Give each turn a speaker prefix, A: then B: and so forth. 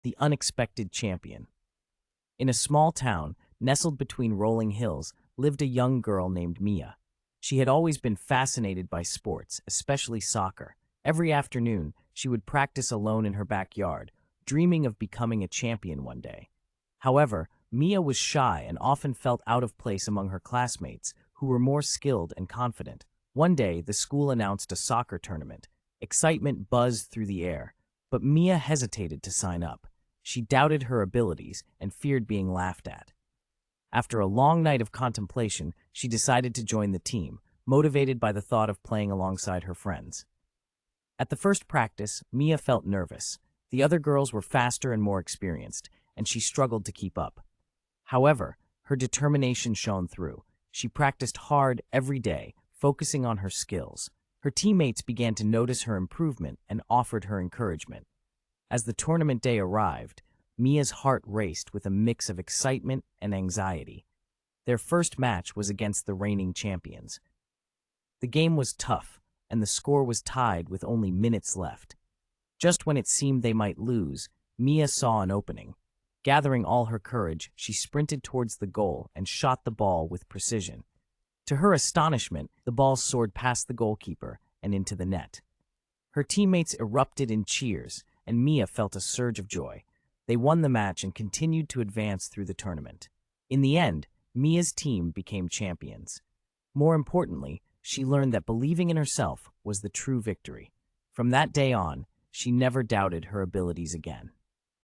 A: The unexpected champion. In a small town, nestled between rolling hills, lived a young girl named Mia. She had always been fascinated by sports, especially soccer. Every afternoon, she would practice alone in her backyard, dreaming of becoming a champion one day. However, Mia was shy and often felt out of place among her classmates, who were more skilled and confident. One day, the school announced a soccer tournament. Excitement buzzed through the air, but Mia hesitated to sign up. She doubted her abilities and feared being laughed at. After a long night of contemplation, she decided to join the team, motivated by the thought of playing alongside her friends. At the first practice, Mia felt nervous. The other girls were faster and more experienced, and she struggled to keep up. However, her determination shone through. She practiced hard every day, focusing on her skills. Her teammates began to notice her improvement and offered her encouragement. As the tournament day arrived, Mia's heart raced with a mix of excitement and anxiety. Their first match was against the reigning champions. The game was tough, and the score was tied with only minutes left. Just when it seemed they might lose, Mia saw an opening. Gathering all her courage, she sprinted towards the goal and shot the ball with precision. To her astonishment, the ball soared past the goalkeeper and into the net. Her teammates erupted in cheers, and Mia felt a surge of joy. They won the match and continued to advance through the tournament. In the end, Mia's team became champions. More importantly, she learned that believing in herself was the true victory. From that day on, she never doubted her abilities again.